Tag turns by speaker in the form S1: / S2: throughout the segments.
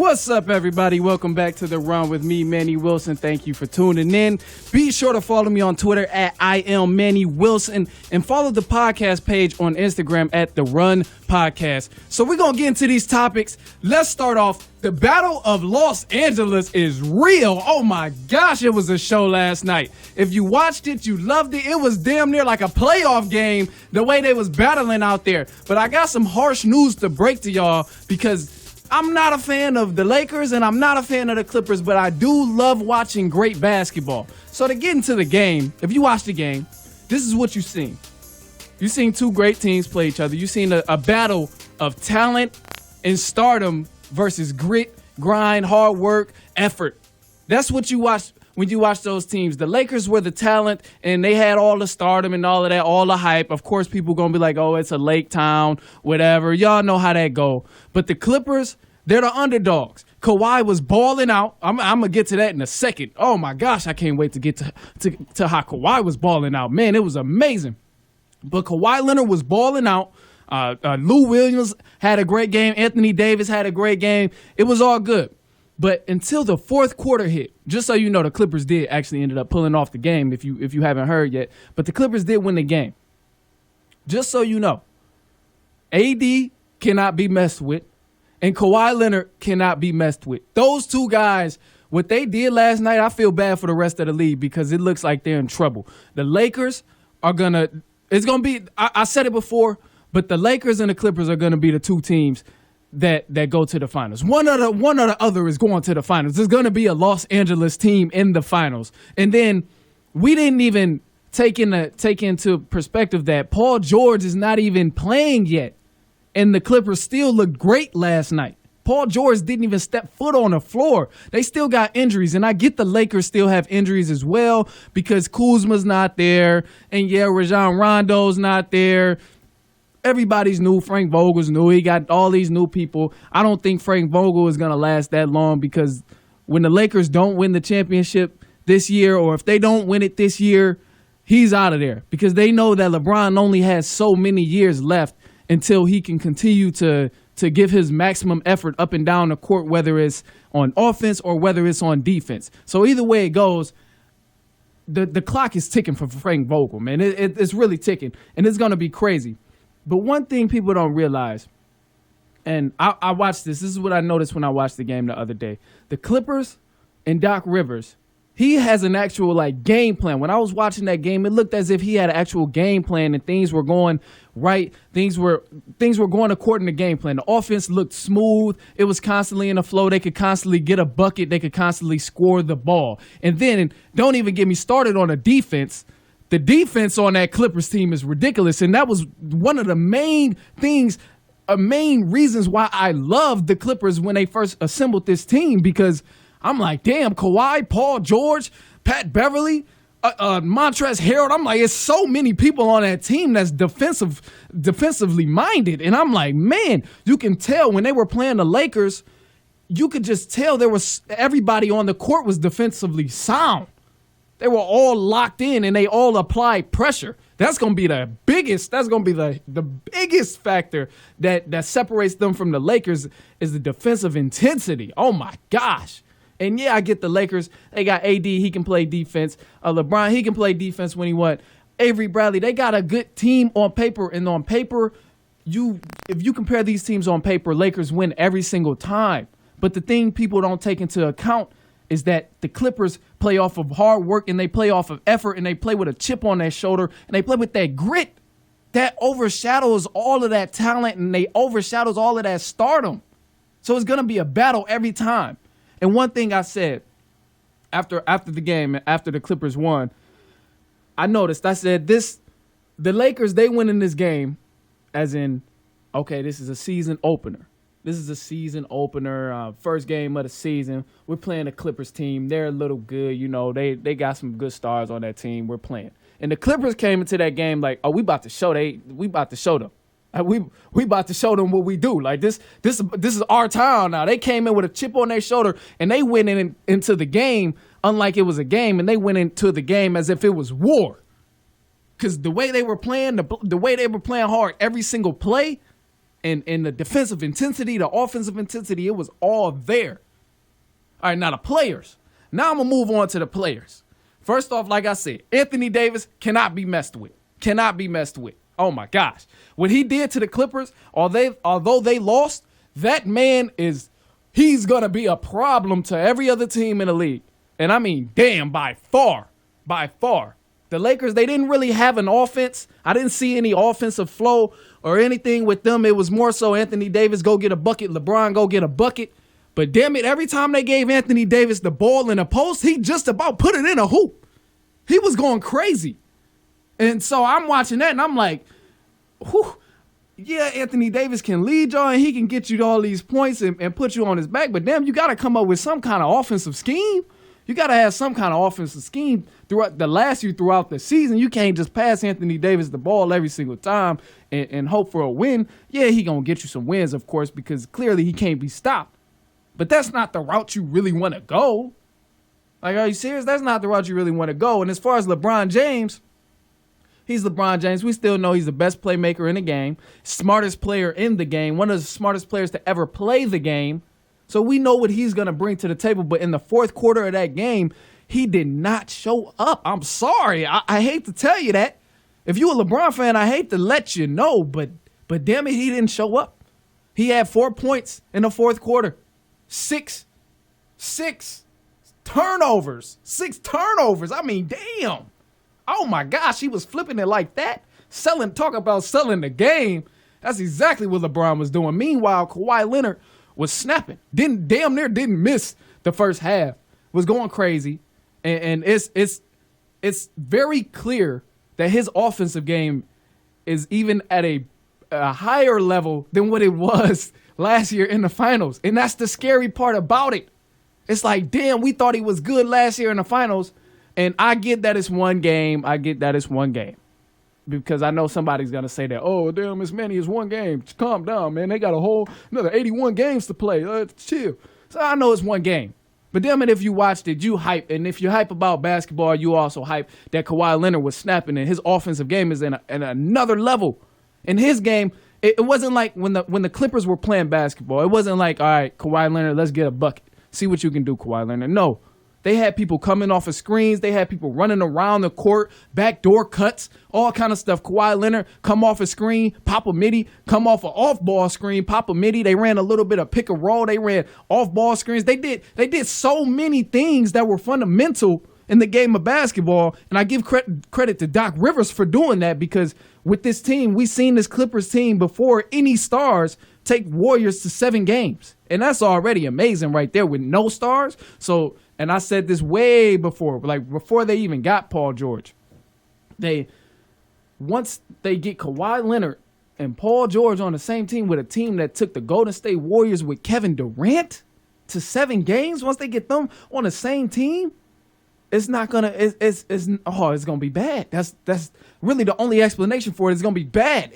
S1: What's up, everybody? Welcome back to The Run with me, Manny Wilson. Thank you for tuning in. Be sure to follow me on Twitter at IamMannyWilson and follow the podcast page on Instagram at The Run Podcast. So we're going to get into these topics. Let's start off. The Battle of Los Angeles is real. Oh my gosh, it was a show last night. If you watched it, you loved it. It was damn near like a playoff game, the way they was battling out there. But I got some harsh news to break to y'all because I'm not a fan of the Lakers and I'm not a fan of the Clippers, but I do love watching great basketball. So to get into the game, if you watch the game, this is what you've seen. You've seen two great teams play each other. You've seen a battle of talent and stardom versus grit, grind, hard work, effort. That's what you watch when you watch those teams. The Lakers were the talent and they had all the stardom and all of that, all the hype. Of course, people going to be like, oh, it's a Lake town, whatever. Y'all know how that go. But the Clippers, they're the underdogs. Kawhi was balling out. I'm going to get to that in a second. Oh, my gosh, I can't wait to get to how Kawhi was balling out. Man, it was amazing. But Kawhi Leonard was balling out. Lou Williams had a great game. Anthony Davis had a great game. It was all good. But until the fourth quarter hit, just so you know, the Clippers did actually ended up pulling off the game if you haven't heard yet. But the Clippers did win the game. Just so you know, AD cannot be messed with, and Kawhi Leonard cannot be messed with. Those two guys, what they did last night, I feel bad for the rest of the league because it looks like they're in trouble. The Lakers are it's going to be, I said it before, but the Lakers and the Clippers are going to be the two teams that go to the finals. One or the other is going to the finals. There's going to be a Los Angeles team in the finals. And then we didn't even take into perspective that Paul George is not even playing yet. And the Clippers still looked great last night. Paul George didn't even step foot on the floor. They still got injuries. And I get the Lakers still have injuries as well because Kuzma's not there. And yeah, Rajon Rondo's not there. Everybody's new. Frank Vogel's new. He got all these new people. I don't think Frank Vogel is going to last that long because when the Lakers don't win the championship this year, or if they don't win it this year, he's out of there because they know that LeBron only has so many years left until he can continue to give his maximum effort up and down the court, whether it's on offense or whether it's on defense. So either way it goes, the clock is ticking for Frank Vogel, man. It's really ticking, and it's going to be crazy. But one thing people don't realize, and I watched this. This is what I noticed when I watched the game the other day. The Clippers and Doc Rivers, he has an actual game plan. When I was watching that game, it looked as if he had an actual game plan and things were going right. Things were going according to game plan. The offense looked smooth. It was constantly in the flow. They could constantly get a bucket. They could constantly score the ball. And then don't even get me started on the defense. The defense on that Clippers team is ridiculous, and that was one of the main reasons why I loved the Clippers when they first assembled this team, because I'm like, damn, Kawhi, Paul George, Pat Beverly, Montrezl Harrell. I'm like, it's so many people on that team that's defensively minded, and I'm like, man, you can tell when they were playing the Lakers, you could just tell everybody on the court was defensively sound. They were all locked in and they all applied pressure. That's going to be the biggest factor that separates them from the Lakers is the defensive intensity. Oh my gosh. And yeah, I get the Lakers. They got AD, he can play defense. LeBron, he can play defense when he wants. Avery Bradley, they got a good team on paper, and on paper, if you compare these teams on paper, Lakers win every single time. But the thing people don't take into account is that the Clippers play off of hard work and they play off of effort and they play with a chip on their shoulder and they play with that grit that overshadows all of that talent and they overshadows all of that stardom. So it's going to be a battle every time. And one thing I said after the game, after the Clippers won, I said the Lakers, they win in this game as in, okay, this is a season opener. This is a season opener, first game of the season. We're playing the Clippers team. They're a little good. You know, they got some good stars on that team. We're playing. And the Clippers came into that game like, oh, we about to show them. We about to show them what we do. Like this is our town now. They came in with a chip on their shoulder and they went into the game unlike it was a game, and they went into the game as if it was war. Because the way they were playing, the way they were playing hard every single play, and the defensive intensity, the offensive intensity, it was all there. All right, now the players. Now I'm going to move on to the players. First off, like I said, Anthony Davis cannot be messed with. Cannot be messed with. Oh, my gosh. What he did to the Clippers, although they lost, that man he's going to be a problem to every other team in the league. And I mean, damn, by far. The Lakers, they didn't really have an offense. I didn't see any offensive flow or anything with them. It was more so Anthony Davis, go get a bucket. LeBron, go get a bucket. But damn it, every time they gave Anthony Davis the ball in a post, he just about put it in a hoop. He was going crazy. And so I'm watching that and I'm like, whew, yeah, Anthony Davis can lead y'all and he can get you all these points and put you on his back. But damn, you got to come up with some kind of offensive scheme. You got to have some kind of offensive scheme throughout the season. You can't just pass Anthony Davis the ball every single time and hope for a win. Yeah, he going to get you some wins, of course, because clearly he can't be stopped. But that's not the route you really want to go. Like, are you serious? That's not the route you really want to go. And as far as LeBron James, he's LeBron James. We still know he's the best playmaker in the game, smartest player in the game, one of the smartest players to ever play the game. So we know what he's going to bring to the table. But in the fourth quarter of that game, he did not show up. I'm sorry. I hate to tell you that. If you're a LeBron fan, I hate to let you know. But damn it, he didn't show up. He had 4 points in the fourth quarter. Six turnovers. 6 turnovers. I mean, damn. Oh, my gosh. He was flipping it like that. Talk about selling the game. That's exactly what LeBron was doing. Meanwhile, Kawhi Leonard was snapping. Damn near didn't miss the first half. Was going crazy. And it's very clear that his offensive game is even at a higher level than what it was last year in the finals. And that's the scary part about it. It's like, damn, we thought he was good last year in the finals. And I get that it's one game. Because I know somebody's going to say that, oh, damn, it's Manny, it's one game. Calm down, man. They got another 81 games to play. Chill. So I know it's one game. But damn it, if you watched it, you hype. And if you hype about basketball, you also hype that Kawhi Leonard was snapping and his offensive game is in another level. In his game, it wasn't like when the Clippers were playing basketball. It wasn't like, all right, Kawhi Leonard, let's get a bucket. See what you can do, Kawhi Leonard. No. They had people coming off of screens. They had people running around the court, backdoor cuts, all kind of stuff. Kawhi Leonard come off a screen, pop a midi, come off an off-ball screen, pop a midi. They ran a little bit of pick and roll. They ran off-ball screens. They did so many things that were fundamental in the game of basketball. And I give credit to Doc Rivers for doing that, because with this team, we've seen this Clippers team before any stars take Warriors to 7 games. And that's already amazing right there with no stars. So, and I said this way before, like before they even got Paul George. Once they get Kawhi Leonard and Paul George on the same team with a team that took the Golden State Warriors with Kevin Durant to 7 games, once they get them on the same team, it's not gonna. It's gonna be bad. That's really the only explanation for it. It's gonna be bad.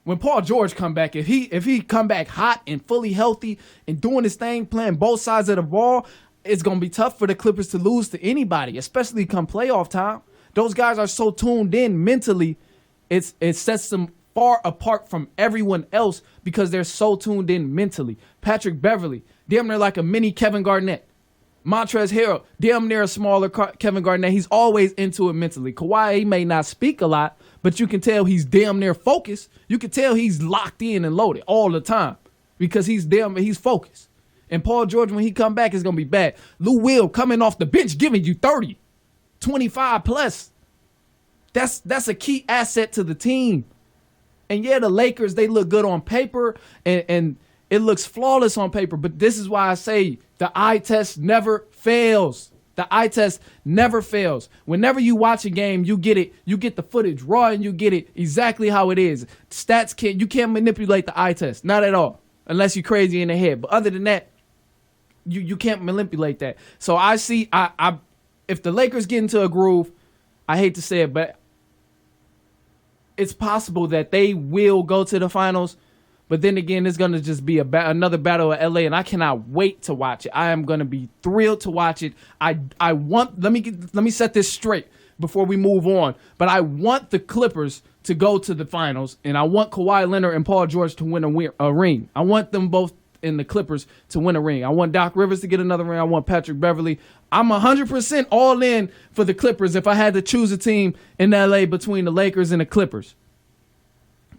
S1: When Paul George come back, if he come back hot and fully healthy and doing his thing, playing both sides of the ball, it's gonna be tough for the Clippers to lose to anybody, especially come playoff time. Those guys are so tuned in mentally. It sets them far apart from everyone else because they're so tuned in mentally. Patrick Beverley, damn near like a mini Kevin Garnett. Montrezl Harrell, damn near a smaller Kevin Garnett. He's always into it mentally. Kawhi, he may not speak a lot, but you can tell he's damn near focused. You can tell he's locked in and loaded all the time because he's focused. And Paul George, when he come back, is going to be bad. Lou Will coming off the bench giving you 30, 25 plus. That's a key asset to the team. And yeah, the Lakers, they look good on paper and it looks flawless on paper. But this is why I say the eye test never fails. The eye test never fails. Whenever you watch a game, you get it. You get the footage raw and you get it exactly how it is. You can't manipulate the eye test. Not at all. Unless you're crazy in the head. But other than that, you can't manipulate that. So I see, if the Lakers get into a groove, I hate to say it, but it's possible that they will go to the finals. But then again, it's going to just be another battle of LA, and I cannot wait to watch it. I am going to be thrilled to watch it. Let me set this straight before we move on. But I want the Clippers to go to the finals, and I want Kawhi Leonard and Paul George to win a ring. I want them both in the Clippers to win a ring. I want Doc Rivers to get another ring. I want Patrick Beverly. I'm 100% all in for the Clippers if I had to choose a team in LA between the Lakers and the Clippers.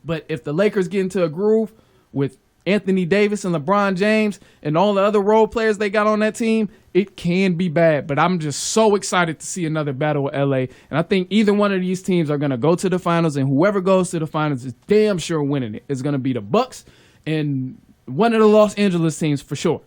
S1: But if the Lakers get into a groove with Anthony Davis and LeBron James and all the other role players they got on that team, it can be bad. But I'm just so excited to see another battle with LA. And I think either one of these teams are going to go to the finals, and whoever goes to the finals is damn sure winning it. It's going to be the Bucks and one of the Los Angeles teams for sure.